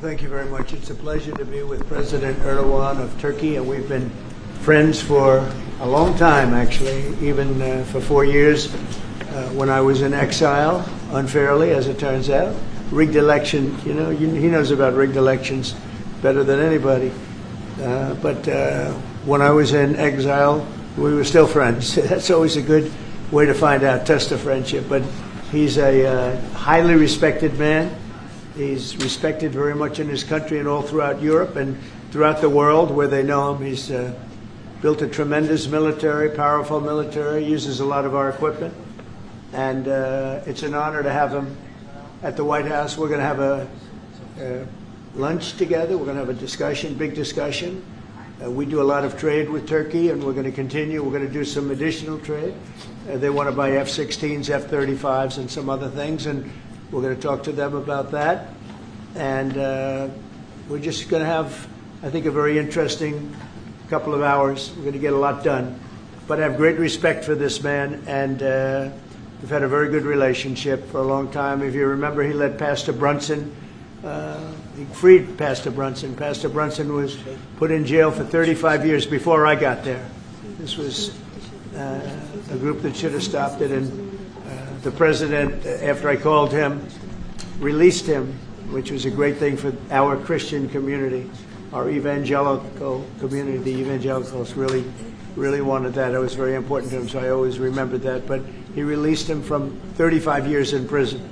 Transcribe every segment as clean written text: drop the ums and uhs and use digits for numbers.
Thank you very much. It's a pleasure to be with President Erdogan of Turkey, and we've been friends for a long time, actually, even for 4 years when I was in exile, unfairly, as it turns out. Rigged election, he knows about rigged elections better than anybody. But when I was in exile, we were still friends. That's always a good way to find out, test of friendship. But he's a highly respected man. He's respected very much in his country and all throughout Europe and throughout the world where they know him. He's built a tremendous military, powerful military, uses a lot of our equipment. And it's an honor to have him at the White House. We're going to have a lunch together. We're going to have a discussion, big discussion. We do a lot of trade with Turkey, and we're going to continue. We're going to do some additional trade. They want to buy F-16s, F-35s, and some other things, and we're going to talk to them about that. And we're just going to have, I think, a very interesting couple of hours. We're going to get a lot done. But I have great respect for this man, and we've had a very good relationship for a long time. If you remember, he led Pastor Brunson. He freed Pastor Brunson. Pastor Brunson was put in jail for 35 years before I got there. This was a group that should have stopped it, and the president, after I called him, released him, which was a great thing for our Christian community, our evangelical community. The evangelicals really wanted that. It was very important to him, so I always remembered that. But he released him from 35 years in prison.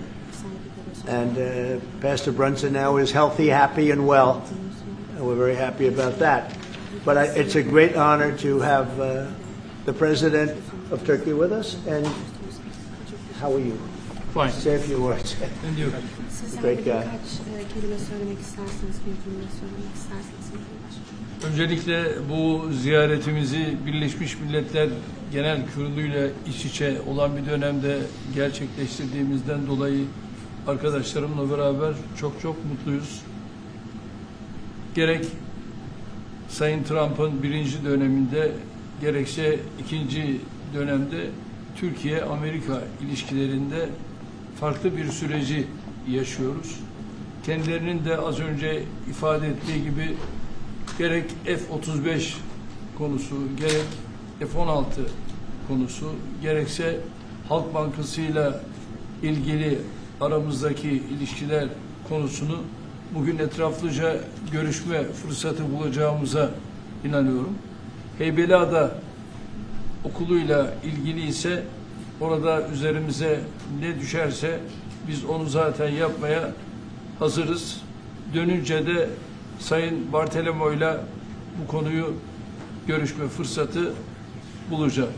And Pastor Brunson now is healthy, happy, and well. And we're very happy about that. But it's a great honor to have the President of Turkey with us. And how are you? Fine. Say a few words. And you? Great guy. Öncelikle bu ziyaretimizi Birleşmiş Milletler Genel Kurulu'yla iç içe olan bir dönemde gerçekleştirdiğimizden dolayı arkadaşlarımla beraber çok mutluyuz. Gerek Sayın Trump'ın birinci döneminde gerekse ikinci dönemde Türkiye-Amerika ilişkilerinde farklı bir süreci yaşıyoruz. Kendilerinin de az önce ifade ettiği gibi gerek F-35 konusu, gerek F-16 konusu, gerekse Halk Bankası'yla ilgili aramızdaki ilişkiler konusunu bugün etraflıca görüşme fırsatı bulacağımıza inanıyorum. Heybeliada okuluyla ilgili ise orada üzerimize ne düşerse biz onu zaten yapmaya hazırız. Dönünce de Sayın Bartolomeo'yla bu konuyu görüşme fırsatı bulacağım.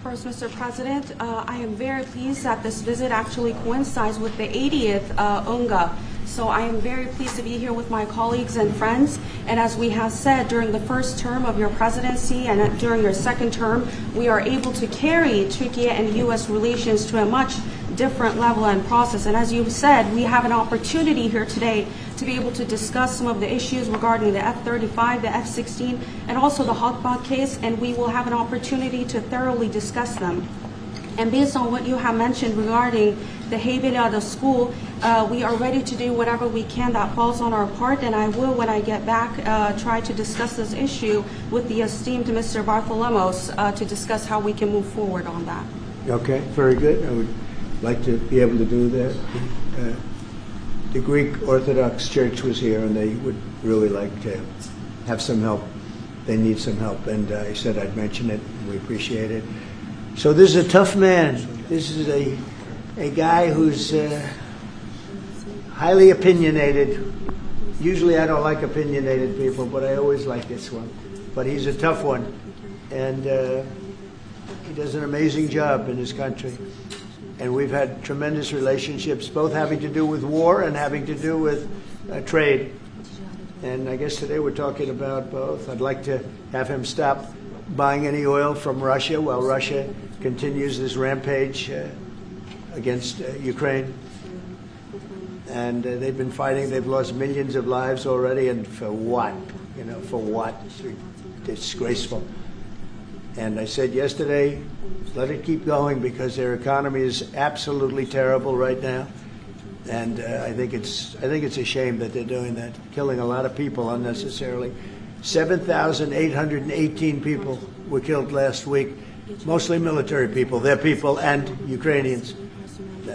First, Mr. President, I am very pleased that this visit actually coincides with the 80th UNGA. So I am very pleased to be here with my colleagues and friends. And as we have said, during the first term of your presidency and during your second term, we are able to carry Turkey and U.S. relations to a much different level and process. And as you said, we have an opportunity here today to be able to discuss some of the issues regarding the F-35, the F-16, and also the Halkbank case, and we will have an opportunity to thoroughly discuss them. And based on what you have mentioned regarding the Heybeliada school, we are ready to do whatever we can that falls on our part, and I will, when I get back, try to discuss this issue with the esteemed Mr. Bartholomos to discuss how we can move forward on that. Okay, very good. I would like to be able to do that. The Greek Orthodox Church was here, and they would really like to have some help. They need some help, and I said I'd mention it, and we appreciate it. So this is a tough man. This is a guy who's highly opinionated. Usually I don't like opinionated people, but I always like this one. But he's a tough one, and he does an amazing job in his country. And we've had tremendous relationships, both having to do with war and having to do with trade. And I guess today we're talking about both. I'd like to have him stop buying any oil from Russia while Russia continues this rampage against Ukraine. And they've been fighting. They've lost millions of lives already. And for what? For what? It's disgraceful. And I said yesterday, let it keep going because their economy is absolutely terrible right now. And I think it's a shame that they're doing that, killing a lot of people unnecessarily. 7,818 people were killed last week, mostly military people, their people, and Ukrainians.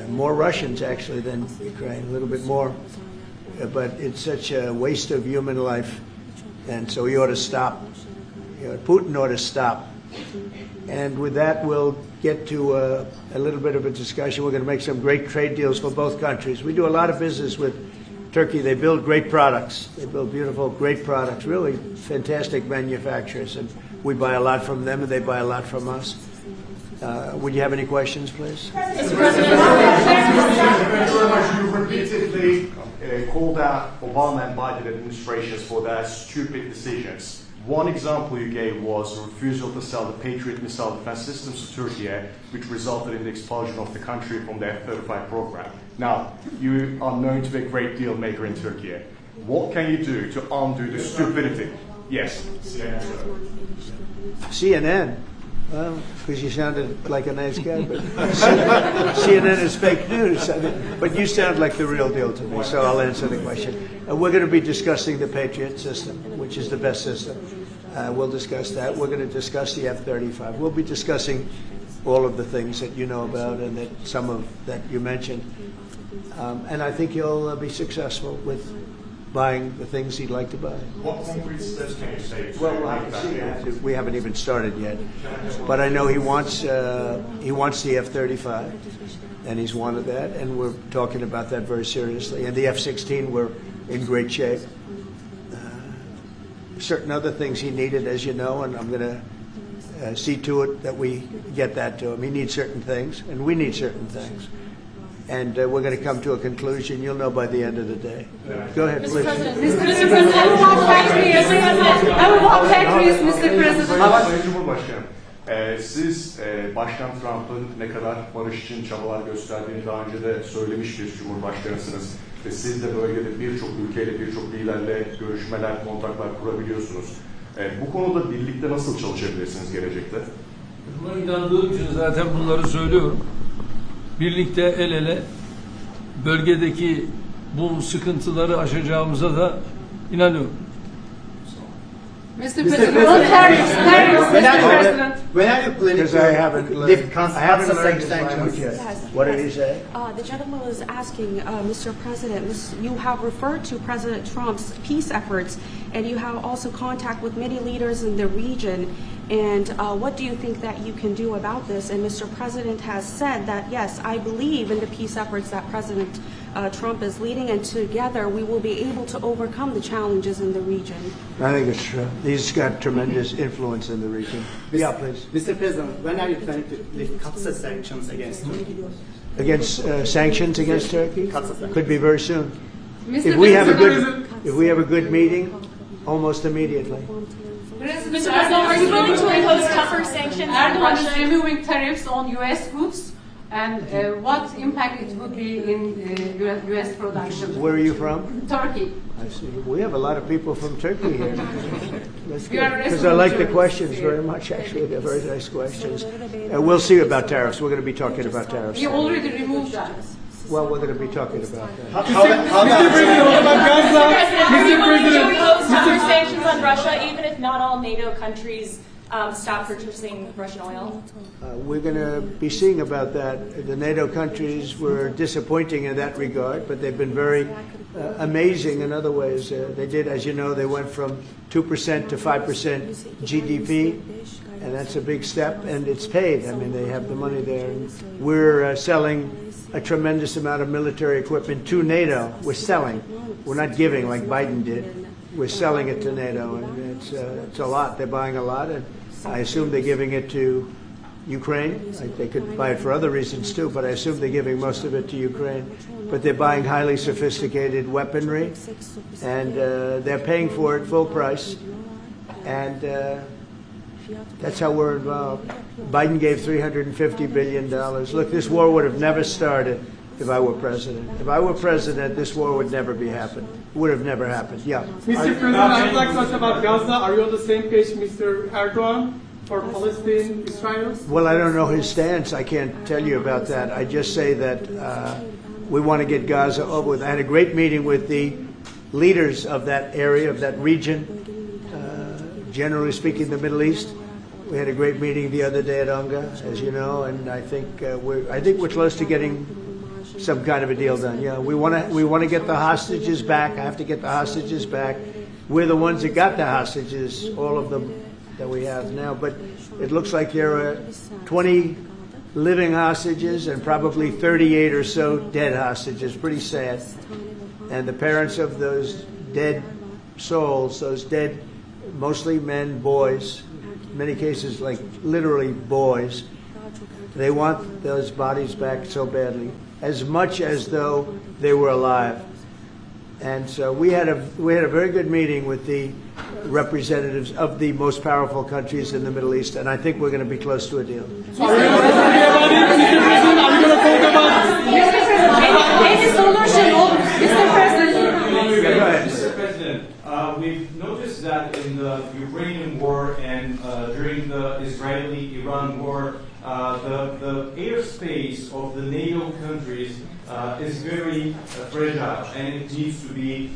More Russians, actually, than Ukraine, a little bit more. But it's such a waste of human life, and so he ought to stop. Putin ought to stop. And with that, we'll get to a little bit of a discussion. We're going to make some great trade deals for both countries. We do a lot of business with Turkey. They build great products. They build beautiful, great products, really fantastic manufacturers. And we buy a lot from them, and they buy a lot from us. Would you have any questions, please? Thank you very much. You repeatedly called out Obama and Biden administrations for their stupid decisions. One example you gave was a refusal to sell the Patriot missile defense systems to Turkey, which resulted in the expulsion of the country from the F-35 program. Now, you are known to be a great deal maker in Turkey. What can you do to undo the stupidity? Yes, CNN. CNN? Well, because you sounded like a nice guy, but CNN is fake news. I mean, but you sound like the real deal to me, so I'll answer the question. We're going to be discussing the Patriot system, which is the best system. We'll discuss that. We're going to discuss the F-35. We'll be discussing all of the things that you know about and that some of that you mentioned. And I think you'll be successful with buying the things he'd like to buy. What concrete steps can you say? Well, I can see that. We haven't even started yet, but I know he wants the F-35, and he's wanted that, and we're talking about that very seriously. And the F-16, we're in great shape. Certain other things he needed, as you know, and I'm going to see to it that we get that to him. He needs certain things, and we need certain things. And we're going to come to a conclusion. You'll know by the end of the day. Go ahead, please. Mr. President, I will walk factories, Mr. President. Sayın Cumhurbaşkanım, siz Başkan Trump'ın ne kadar barış için çabalar gösterdiğini daha önce de söylemiş bir Cumhurbaşkanısınız. Ve siz de bölgede birçok ülkeyle, birçok liderle görüşmeler, kontaklar kurabiliyorsunuz. Bu konuda birlikte nasıl çalışabilirsiniz gelecekte? Buna inandığım için zaten bunları söylüyorum. Birlikte el ele bölgedeki bu sıkıntıları aşacağımıza da inanıyorum. Mr. President, tariffs, Mr. President. When are you planning Because I haven't to learned, lift I haven't learned his sanctions? language yet. Yes. What did he say? The gentleman was asking, Mr. President, you have referred to President Trump's peace efforts, and you have also contact with many leaders in the region. And what do you think that you can do about this? And Mr. President has said that, yes, I believe in the peace efforts that President Trump is leading, and together we will be able to overcome the challenges in the region. I think it's true. He's got tremendous influence in the region. Yeah, please. Mr. President, when are you planning to lift Qatar sanctions against Turkey? Against sanctions against Turkey? Qatar. Could be very soon. Mr. If we have President, a good meeting, almost immediately. Mr. Mr. President, are you willing to impose tougher sanctions on Erdogan is Russia? removing tariffs on U.S. goods, and what impact it would be in U.S. production? Where are you from? Turkey. I see. We have a lot of people from Turkey here. That's We are good. Because I like the resident questions very much, actually. They're very nice questions. We'll see about tariffs. We're going to be talking about tariffs. We already removed that. Well, we're going to be talking about that. Mr. President, are you willing to impose tougher sanctions on Russia, even if not all NATO countries stop purchasing Russian oil? We're going to be seeing about that. The NATO countries were disappointing in that regard, but they've been very amazing in other ways. They did, as you know, they went from 2% to 5% GDP, and that's a big step, and it's paid. I mean, they have the money there. And we're selling a tremendous amount of military equipment to NATO. We're selling. We're not giving like Biden did. We're selling it to NATO, and it's a lot. They're buying a lot, and I assume they're giving it to Ukraine. They could buy it for other reasons too, but I assume they're giving most of it to Ukraine. But they're buying highly sophisticated weaponry, and they're paying for it full price. And that's how we're involved. Biden gave $350 billion. Look, this war would have never started if I were president. If I were president, this war would never be happened. Would have never happened. Yeah. Mr. President, I'd like to talk about Gaza. Are you on the same page, Mr. Erdogan, for Palestine, Israel? Well, I don't know his stance. I can't tell you about that. I just say that We want to get Gaza over with. I had a great meeting with the leaders of that area, of that region, generally speaking, the Middle East. We had a great meeting the other day at UNGA, as you know, and I think we're close to getting some kind of a deal done. Yeah, we want to get the hostages back. I have to get the hostages back. We're the ones that got the hostages, all of them that we have now. But it looks like there are 20 living hostages and probably 38 or so dead hostages. Pretty sad. And the parents of those dead souls, those dead, mostly men, boys, in many cases like literally boys, they want those bodies back so badly, as much as though they were alive. And so we had a very good meeting with the representatives of the most powerful countries in the Middle East, and I think we're going to be close to a deal. Any solution, Mr. President? Go ahead. Mr. President, we've noticed that in the Ukrainian war and during the Israeli-Iran war, the airspace of the NATO countries is very fragile, and it needs to be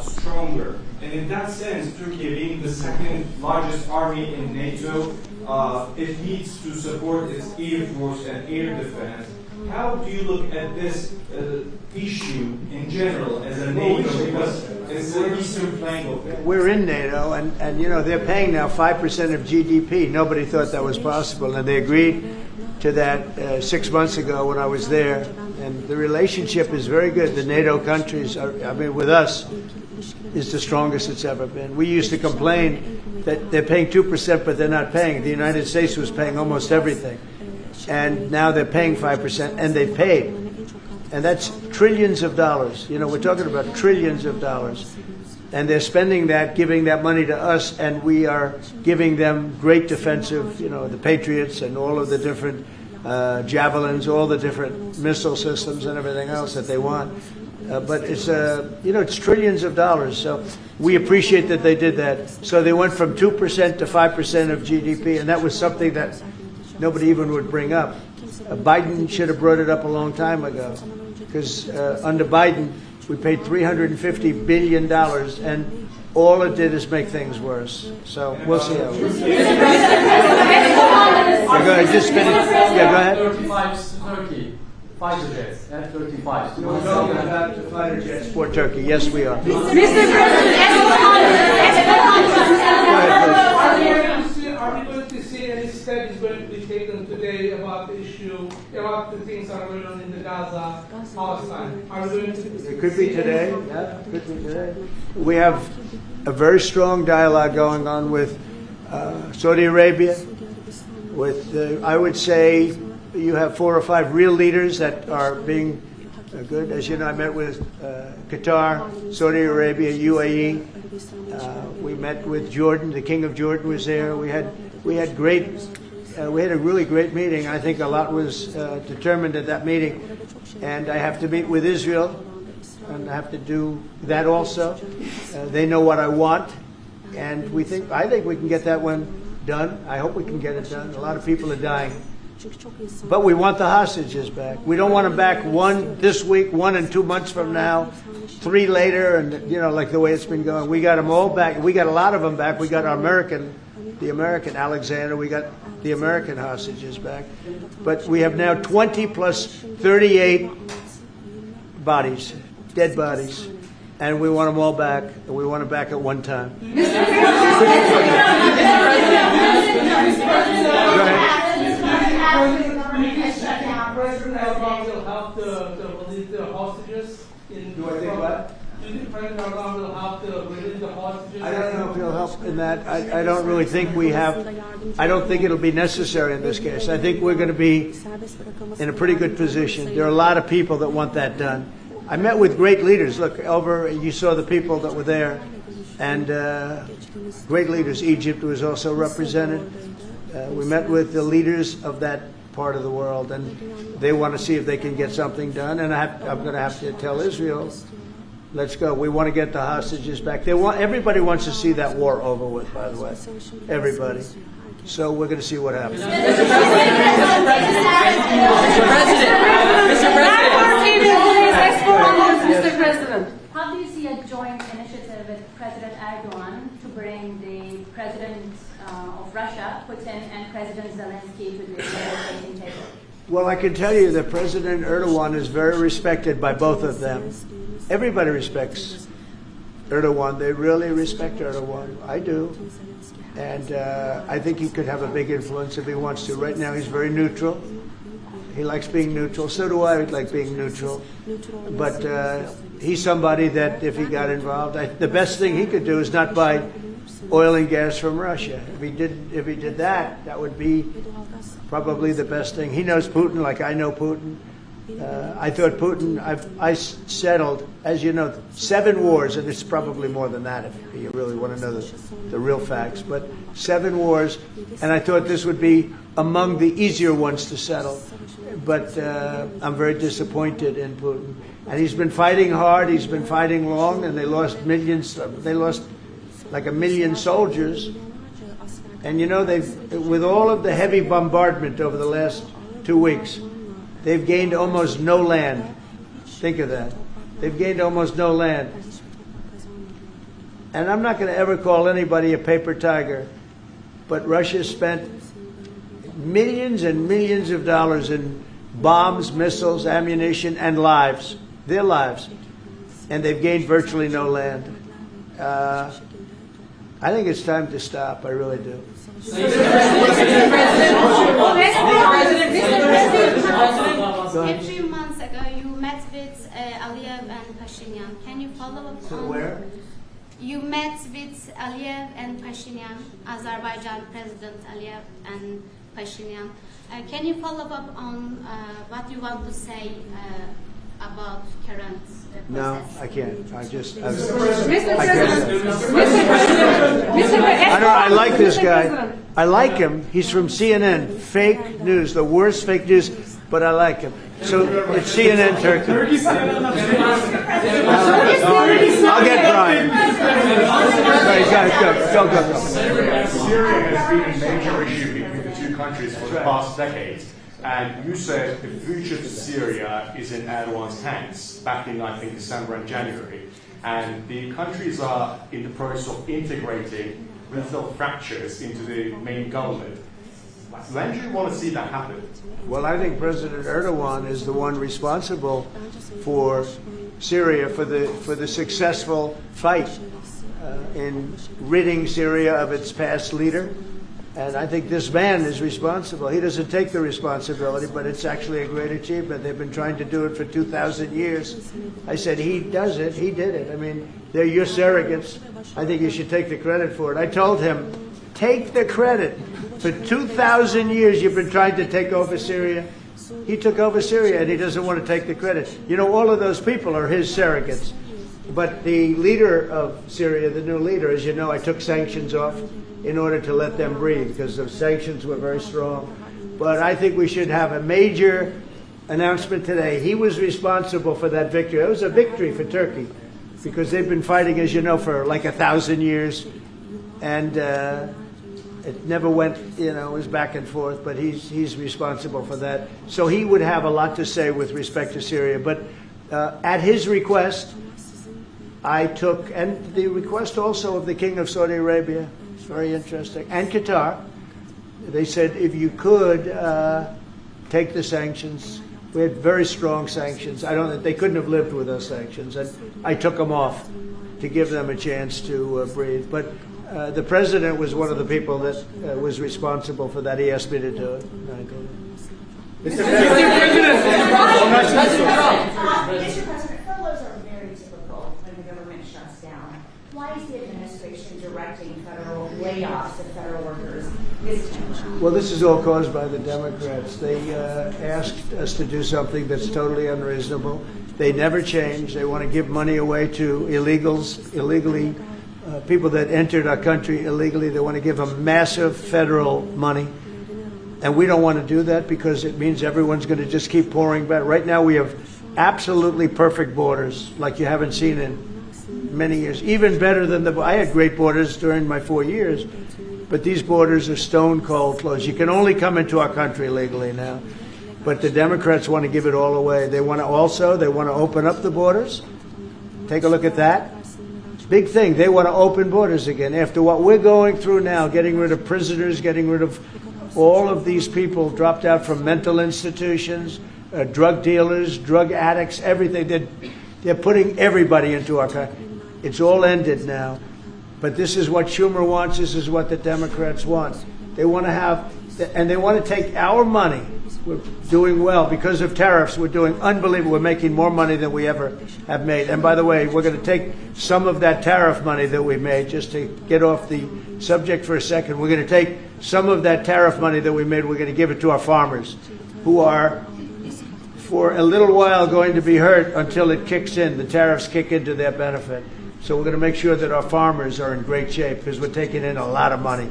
stronger. And in that sense, Turkey being the second largest army in NATO, it needs to support its air force and air defense. How do you look at this issue in general as a NATO? Because it's the eastern flank of it. We're in NATO, and you know, they're paying now 5% of GDP. Nobody thought that was possible, and they agreed to that 6 months ago when I was there. And the relationship is very good. The NATO countries, with us, is the strongest it's ever been. We used to complain that they're paying 2%, but they're not paying. The United States was paying almost everything. And now they're paying 5%, and they've paid. And that's trillions of dollars. You know, we're talking about trillions of dollars. And they're spending that, giving that money to us, and we are giving them great defensive, you know, the Patriots and all of the different javelins, all the different missile systems and everything else that they want. But it's, you know, it's trillions of dollars. So we appreciate that they did that. So they went from 2% to 5% of GDP, and that was something that nobody even would bring up. Biden should have brought it up a long time ago, because under Biden, we paid $350 billion, and all it did is make things worse. So we'll see how it goes. Go ahead, just finish. Yeah, go ahead. F-35s to Turkey. Fighter jets, F-35s. We're talking about the fighter jets for Turkey. Yes, we are. Mr. President, Are we going to see any steps going to be taken today about the issue, about the things that are going on in the Gaza, Palestine? Are we going to? It could be today. Yeah, it could be today. We have a very strong dialogue going on with Saudi Arabia. With, I would say, you have 4 or 5 real leaders that are being good. As you know, I met with Qatar, Saudi Arabia, UAE. We met with Jordan. The King of Jordan was there. We had a really great meeting. I think a lot was determined at that meeting. And I have to meet with Israel, and I have to do that also. They know what I want, and I think we can get that one done. I hope we can get it done. A lot of people are dying. But we want the hostages back. We don't want them back, 1 this week, 1 and 2 months from now, 3 later, and you know, like the way it's been going. We got them all back. We got a lot of them back. We got the American Alexander. We got the American hostages back. But we have now 20 plus 38 bodies, dead bodies, and we want them all back. And we want them back at one time. Mr. President, President Erdogan will help to release the hostages? Do I think what? Do you think President Erdogan will help to release the hostages? I don't know if he'll help in that. I don't really think we have. I don't think it'll be necessary in this case. I think we're going to be in a pretty good position. There are a lot of people that want that done. I met with great leaders. Look, you saw the people that were there, and great leaders. Egypt was also represented. We met with the leaders of that part of the world, and they want to see if they can get something done. And I'm going to have to tell Israel, let's go. We want to get the hostages back. Everybody wants to see that war over with, by the way. Everybody. So we're going to see what happens. Mr. President, Mr. President. How do you see a joint initiative with President Erdogan to bring the President of Russia, Putin, and President Zelensky to the negotiating table? Well, I can tell you that President Erdogan is very respected by both of them. Everybody respects Erdogan. They really respect Erdogan. I do. And I think he could have a big influence if he wants to. Right now, he's very neutral. He likes being neutral. So do I like being neutral. But he's somebody that if he got involved, the best thing he could do is not buy oil and gas from Russia. If he did that, that would be probably the best thing. He knows Putin like I know Putin. I thought Putin, I settled, as you know, 7 wars, and it's probably more than that if you really want to know the real facts, but 7 wars, and I thought this would be among the easier ones to settle. But I'm very disappointed in Putin. And he's been fighting hard, he's been fighting long, and they lost millions, they lost like 1 million soldiers. And you know, with all of the heavy bombardment over the last 2 weeks, they've gained almost no land. Think of that. They've gained almost no land. And I'm not going to ever call anybody a paper tiger, but Russia spent millions and millions of dollars in bombs, missiles, ammunition, and lives, their lives. And they've gained virtually no land. I think it's time to stop. I really do. A few months ago, you met with Aliyev and Pashinyan. Can you follow up So on where? You met with Aliyev and Pashinyan, Azerbaijan President Aliyev and Pashinyan. Can you follow up on what you want to say about current process? No, I can't. I just. Mr. President. I like this guy. I like him. He's from CNN. Fake news, the worst fake news, but I like him. So it's CNN Turkey. I'll get Brian. Sorry, go. Syria has been a major issue between the two countries for the past decades. And you said the future of Syria is in Erdogan's hands back in, I think, December and January. And the countries are in the process of integrating regional fractures into the main government. When do you want to see that happen? Well, I think President Erdogan is the one responsible for Syria, for the successful fight in ridding Syria of its past leader. And I think this man is responsible. He doesn't take the responsibility, but it's actually a great achievement. They've been trying to do it for 2,000 years. I said, he does it. He did it. I mean, they're your surrogates. I think you should take the credit for it. I told him, take the credit. For 2,000 years, you've been trying to take over Syria. He took over Syria, and he doesn't want to take the credit. You know, all of those people are his surrogates. But the leader of Syria, the new leader, as you know, I took sanctions off in order to let them breathe because the sanctions were very strong. But I think we should have a major announcement today. He was responsible for that victory. It was a victory for Turkey because they've been fighting, as you know, for like 1,000 years. And it never went, you know, it was back and forth, but he's responsible for that. So he would have a lot to say with respect to Syria. But at his request, I took, and the request also of the King of Saudi Arabia, it's very interesting, and Qatar, they said if you could take the sanctions. We had very strong sanctions. They couldn't have lived with those sanctions, and I took them off to give them a chance to breathe. But the president was one of the people that was responsible for that. He asked me to do it. Mr. President, furloughs are very typical when the government shuts down. Why is the administration directing federal layoffs of federal workers this time? Well, this is all caused by the Democrats. They asked us to do something that's totally unreasonable. They never change. They want to give money away to illegally, people that entered our country illegally. They want to give them massive federal money. And we don't want to do that because it means everyone's going to just keep pouring back. Right now we have absolutely perfect borders like you haven't seen in many years. Even better than I had great borders during my 4 years, but these borders are stone cold closed. You can only come into our country legally now. But the Democrats want to give it all away. They want to open up the borders. Take a look at that. Big thing. They want to open borders again. After what we're going through now, getting rid of prisoners, getting rid of all of these people dropped out from mental institutions, drug dealers, drug addicts, everything. They're putting everybody into our country. It's all ended now. But this is what Schumer wants. This is what the Democrats want. They want to have, and they want to take our money. We're doing well because of tariffs. We're doing unbelievable. We're making more money than we ever have made. And by the way, we're going to take some of that tariff money that we made, just to get off the subject for a second. We're going to take some of that tariff money that we made. We're going to give it to our farmers, who are, for a little while, going to be hurt until it kicks in. The tariffs kick into their benefit. So we're going to make sure that our farmers are in great shape because we're taking in a lot of money.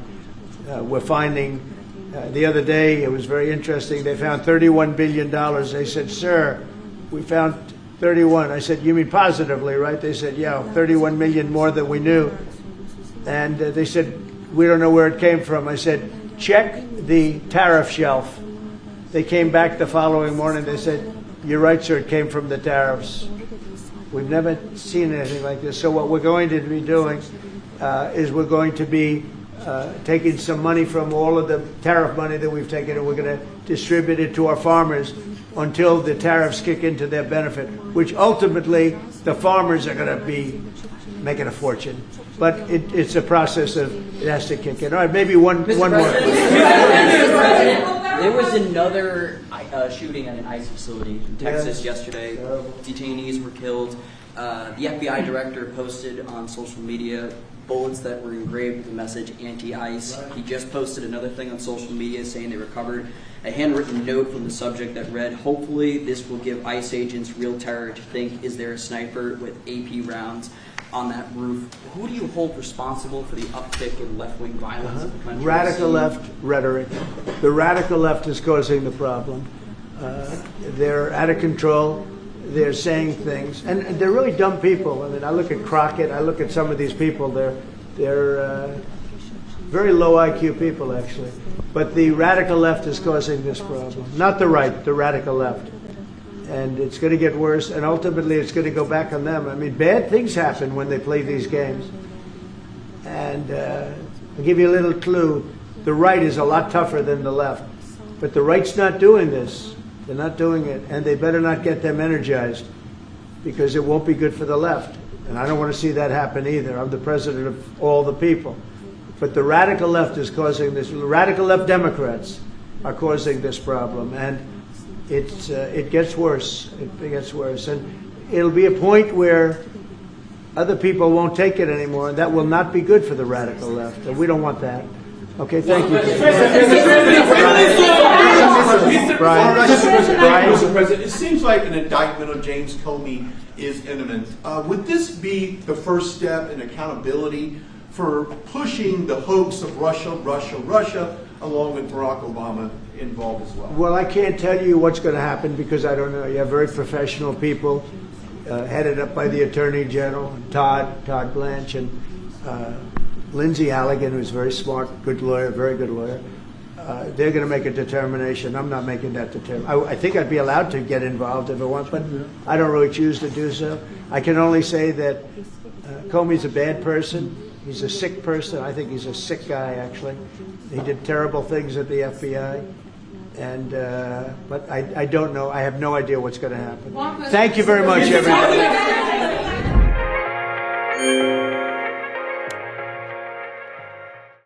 We're finding. The other day, it was very interesting. They found $31 billion. They said, "Sir, we found 31." I said, "You mean positively, right?" They said, "Yeah, 31 million more than we knew." And they said, "We don't know where it came from." I said, "Check the tariff shelf." They came back the following morning. They said, "You're right, sir. It came from the tariffs." We've never seen anything like this. So what we're going to be doing is we're going to be taking some money from all of the tariff money that we've taken, and we're going to distribute it to our farmers until the tariffs kick into their benefit, which ultimately the farmers are going to be making a fortune. But it's a process of, it has to kick in. All right, maybe one more. There was another shooting at an ICE facility in Texas yesterday. Detainees were killed. The FBI director posted on social media bullets that were engraved with the message anti-ICE. He just posted another thing on social media saying they recovered a handwritten note from the subject that read, "Hopefully this will give ICE agents real terror to think, is there a sniper with AP rounds on that roof?" Who do you hold responsible for the uptick in left-wing violence in the country? Radical left rhetoric. The radical left is causing the problem. They're out of control. They're saying things, and they're really dumb people. I mean, I look at Crockett. I look at some of these people. They're very low IQ people, actually. But the radical left is causing this problem, not the right. The radical left, and it's going to get worse. And ultimately, it's going to go back on them. I mean, bad things happen when they play these games. And I'll give you a little clue. The right is a lot tougher than the left, but the right's not doing this. They're not doing it, and they better not get them energized, because it won't be good for the left. And I don't want to see that happen either. I'm the president of all the people. But the radical left is causing this. Radical left Democrats are causing this problem, and it gets worse. It gets worse. And it'll be a point where other people won't take it anymore, and that will not be good for the radical left, and we don't want that. Okay, thank you. Mr. President, it seems like an indictment of James Comey is imminent. Would this be the first step in accountability for pushing the hoax of Russia, along with Barack Obama involved as well? Well, I can't tell you what's going to happen because I don't know. You have very professional people headed up by the Attorney General, Todd Blanche, and Lindsay Halligan, who's very smart, good lawyer, very good lawyer. They're going to make a determination. I'm not making that determination. I think I'd be allowed to get involved if I want, but I don't really choose to do so. I can only say that Comey's a bad person. He's a sick person. I think he's a sick guy, actually. He did terrible things at the FBI. And but I don't know. I have no idea what's going to happen. Thank you very much, everybody.